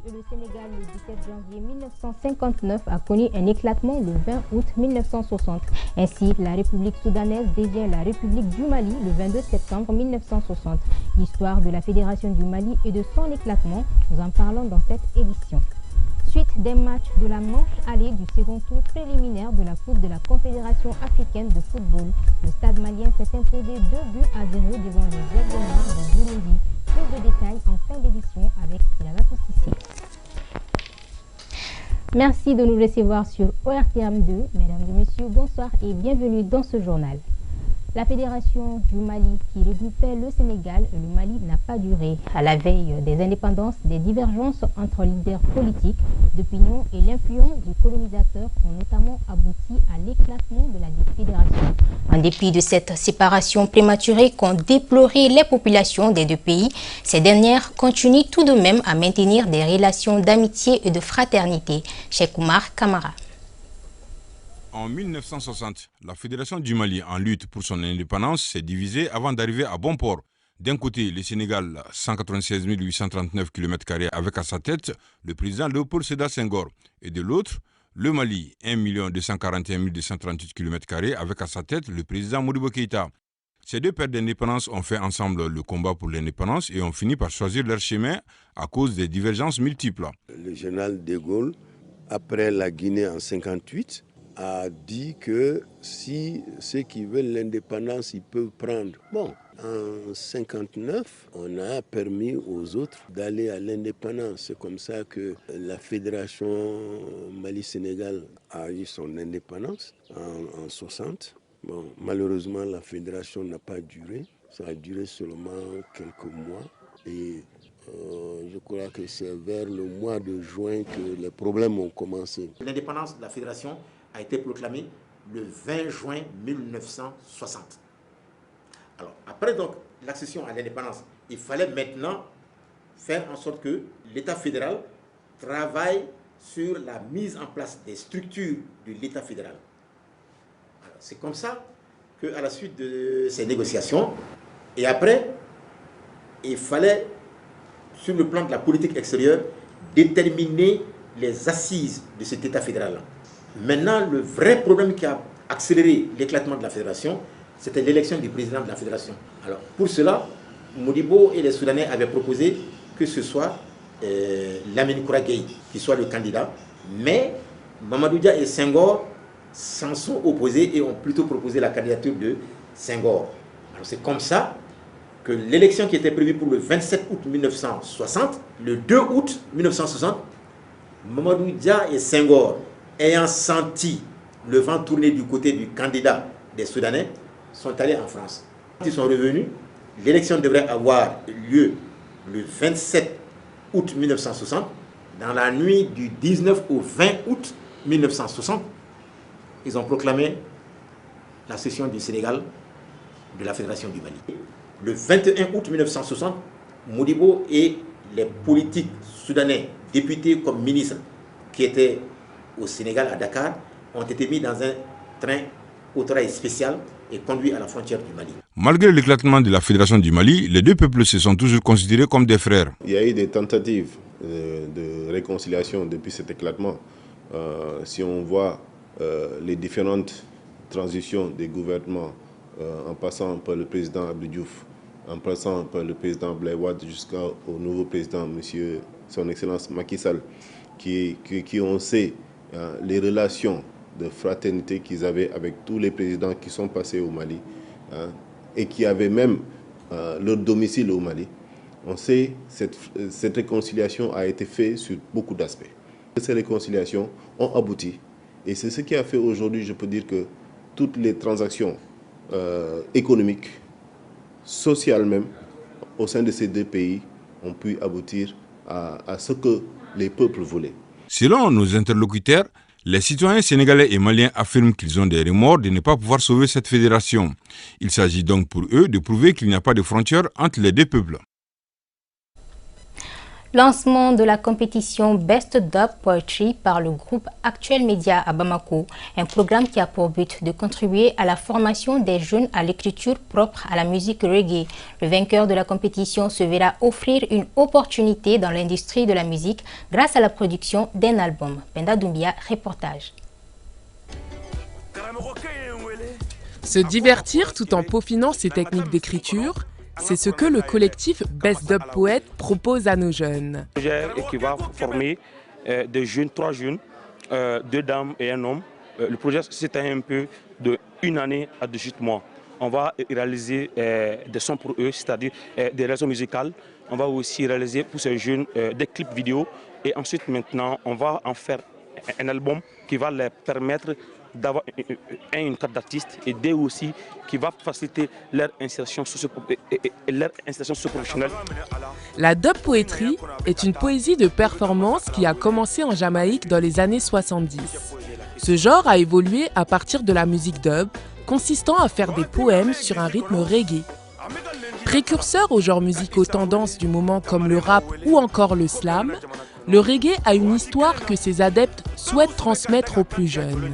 et le Sénégal le 17 janvier 1959 a connu un éclatement le 20 août 1960. Ainsi, la République soudanaise devient la République du Mali le 22 septembre 1960. L'histoire de la Fédération du Mali et de son éclatement, nous en parlons dans cette édition. Suite des matchs de la manche allée du second tour préliminaire de la Coupe de la Confédération africaine de football, le stade malien s'est imposé 2 buts à 0 devant les Aigles Noirs de Burundi. Plus de détails en fin d'édition avec Silavatou Sissi. Merci de nous recevoir sur ORTM2. Mesdames et messieurs, bonsoir et bienvenue dans ce journal. La Fédération du Mali qui regroupait le Sénégal et le Mali n'a pas duré. À la veille des indépendances, des divergences entre leaders politiques, d'opinion et l'influence du colonisateur ont notamment abouti à l'éclatement de la fédération. En dépit de cette séparation prématurée qu'ont déploré les populations des deux pays, ces dernières continuent tout de même à maintenir des relations d'amitié et de fraternité. Cheikh Oumar Kamara. En 1960, la Fédération du Mali, en lutte pour son indépendance, s'est divisée avant d'arriver à bon port. D'un côté, le Sénégal, 196 839 km² avec à sa tête le président Léopold Sédar Senghor. Et de l'autre, le Mali, 1 241 238 km² avec à sa tête le président Modibo Keïta. Ces deux pères d'indépendance ont fait ensemble le combat pour l'indépendance et ont fini par choisir leur chemin à cause des divergences multiples. Le général de Gaulle, après la Guinée en 1958, a dit que si ceux qui veulent l'indépendance, ils peuvent prendre. Bon, en 1959, on a permis aux autres d'aller à l'indépendance. C'est comme ça que la Fédération Mali-Sénégal a eu son indépendance en 1960. Bon, malheureusement, la fédération n'a pas duré. Ça a duré seulement quelques mois. Et je crois que c'est vers le mois de juin que les problèmes ont commencé. L'indépendance de la fédération a été proclamée le 20 juin 1960. Alors, après donc l'accession à l'indépendance, il fallait maintenant faire en sorte que l'État fédéral travaille sur la mise en place des structures de l'État fédéral. C'est comme ça qu'à la suite de ces négociations, et après, il fallait, sur le plan de la politique extérieure, déterminer les assises de cet État fédéral. Maintenant, le vrai problème qui a accéléré l'éclatement de la fédération, c'était l'élection du président de la fédération. Alors, pour cela, Modibo et les Soudanais avaient proposé que ce soit Lamine Koura Gueye qui soit le candidat, mais Mamadou Dia et Senghor s'en sont opposés et ont plutôt proposé la candidature de Senghor. Alors, c'est comme ça que l'élection qui était prévue pour le 27 août 1960, le 2 août 1960, Mamadou Dia et Senghor, ayant senti le vent tourner du côté du candidat des Soudanais, sont allés en France. Quand ils sont revenus, l'élection devrait avoir lieu le 27 août 1960. Dans la nuit du 19 au 20 août 1960, ils ont proclamé la cession du Sénégal de la Fédération du Mali. Le 21 août 1960, Modibo et les politiques soudanais, députés comme ministres, qui étaient au Sénégal, à Dakar, ont été mis dans un train au travail spécial et conduits à la frontière du Mali. Malgré l'éclatement de la Fédération du Mali, les deux peuples se sont toujours considérés comme des frères. Il y a eu des tentatives de réconciliation depuis cet éclatement. Si on voit les différentes transitions des gouvernements, en passant par le président Abdou Diouf, en passant par le président Abdoulaye Wade jusqu'au nouveau président, monsieur, son Excellence Macky Sall, qui ont sait les relations de fraternité qu'ils avaient avec tous les présidents qui sont passés au Mali et qui avaient même leur domicile au Mali. On sait que cette réconciliation a été faite sur beaucoup d'aspects. Ces réconciliations ont abouti et c'est ce qui a fait aujourd'hui, je peux dire que toutes les transactions économiques, sociales même, au sein de ces deux pays ont pu aboutir à ce que les peuples voulaient. Selon nos interlocuteurs, les citoyens sénégalais et maliens affirment qu'ils ont des remords de ne pas pouvoir sauver cette fédération. Il s'agit donc pour eux de prouver qu'il n'y a pas de frontière entre les deux peuples. Lancement de la compétition Best Dub Poetry par le groupe Actuel Média à Bamako, un programme qui a pour but de contribuer à la formation des jeunes à l'écriture propre à la musique reggae. Le vainqueur de la compétition se verra offrir une opportunité dans l'industrie de la musique grâce à la production d'un album. Penda Doumbia, reportage. Se divertir tout en peaufinant ses techniques d'écriture, c'est ce que le collectif Best Dub Poet propose à nos jeunes. Un projet qui va former des jeunes, 3 jeunes, 2 dames et un homme. Le projet s'étend un peu de 1 année à 18 mois. On va réaliser des sons pour eux, c'est-à-dire des raisons musicales. On va aussi réaliser pour ces jeunes des clips vidéo. Et ensuite, maintenant, on va en faire un album qui va leur permettre d'avoir une carte d'artiste et deux aussi qui va faciliter leur insertion socio-professionnelle. La dub poetry est une poésie de performance qui a commencé en Jamaïque dans les années 70. Ce genre a évolué à partir de la musique dub, consistant à faire des poèmes sur un rythme reggae. Précurseur aux genres musicaux tendances du moment comme le rap ou encore le slam, le reggae a une histoire que ses adeptes souhaitent transmettre aux plus jeunes.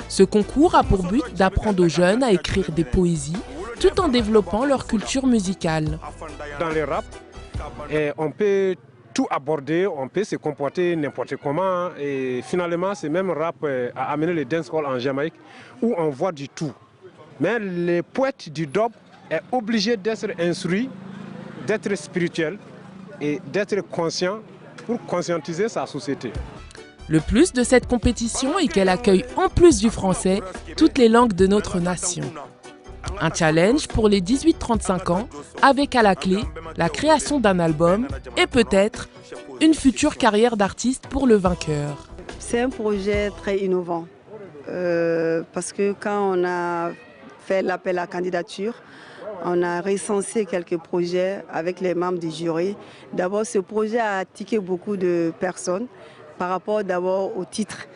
Ce concours a pour but d'apprendre aux jeunes à écrire des poésies tout en développant leur culture musicale. Dans le rap, on peut tout aborder, on peut se comporter n'importe comment et finalement ce même rap a amené le dancehall en Jamaïque où on voit du tout. Mais les poètes du dub sont obligés d'être instruits, d'être spirituels et d'être conscients pour conscientiser sa société. Le plus de cette compétition est qu'elle accueille en plus du français toutes les langues de notre nation. Un challenge pour les 18-35 ans avec à la clé la création d'un album et peut-être une future carrière d'artiste pour le vainqueur. C'est un projet très innovant parce que quand on a fait l'appel à candidature, on a recensé quelques projets avec les membres du jury. D'abord, ce projet a attiré beaucoup de personnes par rapport d'abord au titre,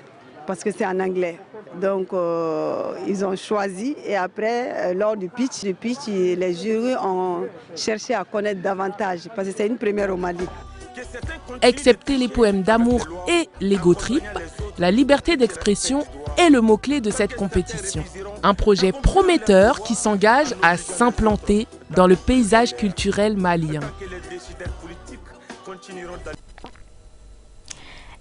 parce que c'est en anglais. Donc, ils ont choisi et après, lors du pitch, les jurys ont cherché à connaître davantage, parce que c'est une première au Mali. Excepté les poèmes d'amour et l'ego trip, la liberté d'expression est le mot-clé de cette compétition. Un projet prometteur qui s'engage à s'implanter dans le paysage culturel malien.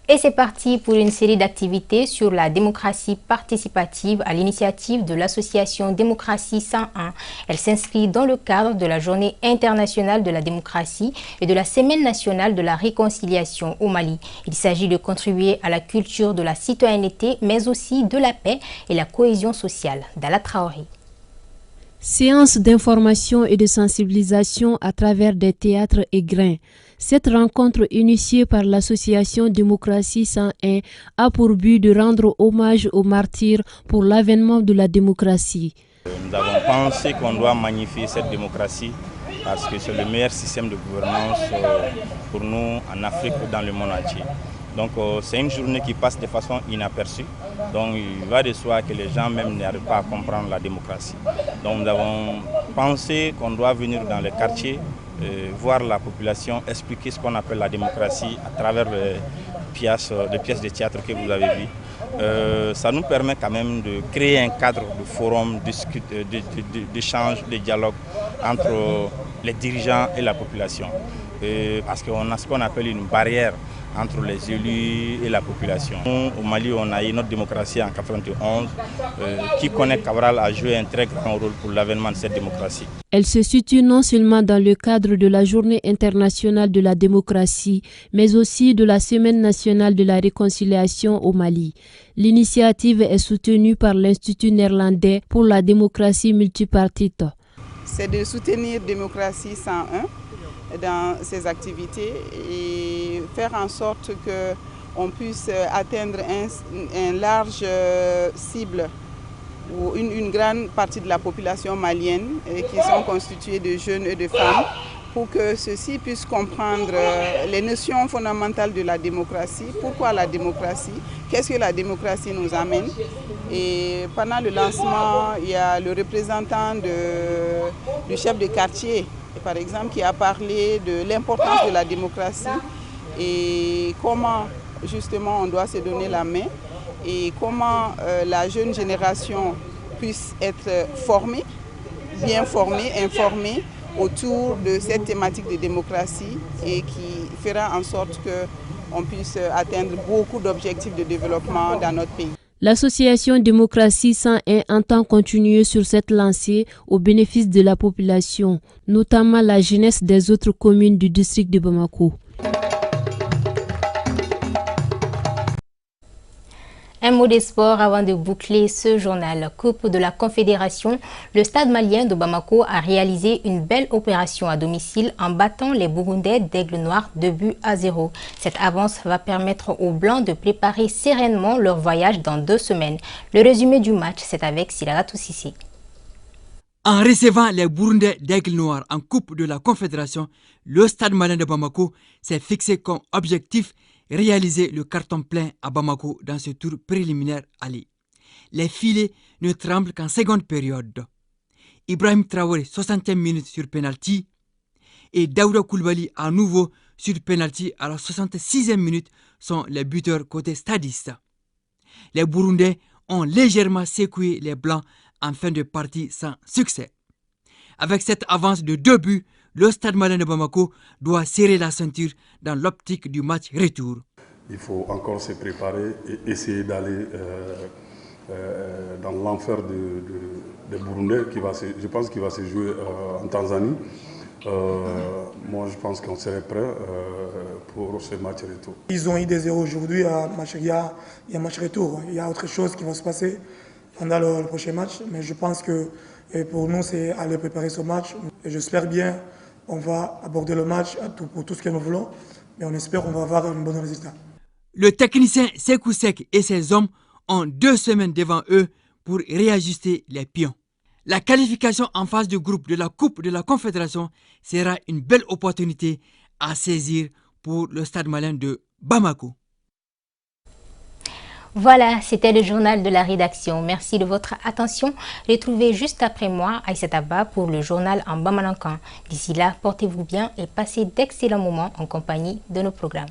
Et c'est parti pour une série d'activités sur la démocratie participative à l'initiative de l'association Démocratie 101. Elle s'inscrit dans le cadre de la Journée internationale de la démocratie et de la Semaine nationale de la réconciliation au Mali. Il s'agit de contribuer à la culture de la citoyenneté, mais aussi de la paix et la cohésion sociale. Dala Traoré. Séance d'information et de sensibilisation à travers des théâtres et grains. Cette rencontre initiée par l'association Démocratie 101 a pour but de rendre hommage aux martyrs pour l'avènement de la démocratie. Nous avons pensé qu'on doit magnifier cette démocratie parce que c'est le meilleur système de gouvernance pour nous en Afrique ou dans le monde entier. Donc c'est une journée qui passe de façon inaperçue. Donc il va de soi que les gens même n'arrivent pas à comprendre la démocratie. Donc nous avons pensé qu'on doit venir dans les quartiers, voir la population, expliquer ce qu'on appelle la démocratie à travers les pièces de théâtre que vous avez vues. Ça nous permet quand même de créer un cadre de forum, d'échange, de dialogue entre les dirigeants et la population. Parce qu'on a ce qu'on appelle une barrière entre les élus et la population. Au Mali, on a eu notre démocratie en 1991. Qui connaît Cabral a joué un très grand rôle pour l'avènement de cette démocratie. Elle se situe non seulement dans le cadre de la Journée internationale de la démocratie, mais aussi de la Semaine nationale de la réconciliation au Mali. L'initiative est soutenue par l'Institut néerlandais pour la démocratie multipartite. C'est de soutenir Démocratie 101 dans ses activités et faire en sorte qu'on puisse atteindre une large cible ou une grande partie de la population malienne qui sont constituées de jeunes et de femmes pour que ceux-ci puissent comprendre les notions fondamentales de la démocratie. Pourquoi la démocratie? Qu'est-ce que la démocratie nous amène? Et pendant le lancement, il y a le représentant du chef de quartier, par exemple, qui a parlé de l'importance de la démocratie et comment justement on doit se donner la main et comment la jeune génération puisse être formée, bien formée, informée autour de cette thématique de démocratie et qui fera en sorte qu'on puisse atteindre beaucoup d'objectifs de développement dans notre pays. L'association Démocratie 101 entend continuer sur cette lancée au bénéfice de la population, notamment la jeunesse des autres communes du district de Bamako. Un mot des sports avant de boucler ce journal. Coupe de la Confédération, le Stade malien de Bamako a réalisé une belle opération à domicile en battant les Burundais d'Aigle Noir 2-0. Cette avance va permettre aux Blancs de préparer sereinement leur voyage dans 2 semaines. Le résumé du match, c'est avec Silagatou Sissi. En recevant les Burundais d'Aigle Noir en Coupe de la Confédération, le Stade malien de Bamako s'est fixé comme objectif réaliser le carton plein à Bamako dans ce tour préliminaire aller. Les filets ne tremblent qu'en seconde période. Ibrahim Traoré, 60e minute sur penalty, et Daouda Koulibaly à nouveau sur penalty à la 66e minute sont les buteurs côté stadiste. Les Burundais ont légèrement secoué les Blancs en fin de partie sans succès. Avec cette avance de 2 buts, le Stade malien de Bamako doit serrer la ceinture dans l'optique du match retour. Il faut encore se préparer et essayer d'aller dans l'enfer des Burundais, je pense qu'il va se jouer en Tanzanie. Moi, je pense qu'on serait prêt pour ce match retour. Ils ont eu des 0 aujourd'hui, il y a un match retour. Il y a autre chose qui va se passer pendant le prochain match, mais je pense que pour nous, c'est aller préparer ce match. J'espère bien qu'on va aborder le match pour tout ce que nous voulons, mais on espère qu'on va avoir un bon résultat. Le technicien Sekou Sek et ses hommes ont 2 semaines devant eux pour réajuster les pions. La qualification en phase de groupe de la Coupe de la Confédération sera une belle opportunité à saisir pour le Stade malien de Bamako. Voilà, c'était le journal de la rédaction. Merci de votre attention. Retrouvez juste après moi Aïssata Ba pour le journal en Bamalankan. D'ici là, portez-vous bien et passez d'excellents moments en compagnie de nos programmes.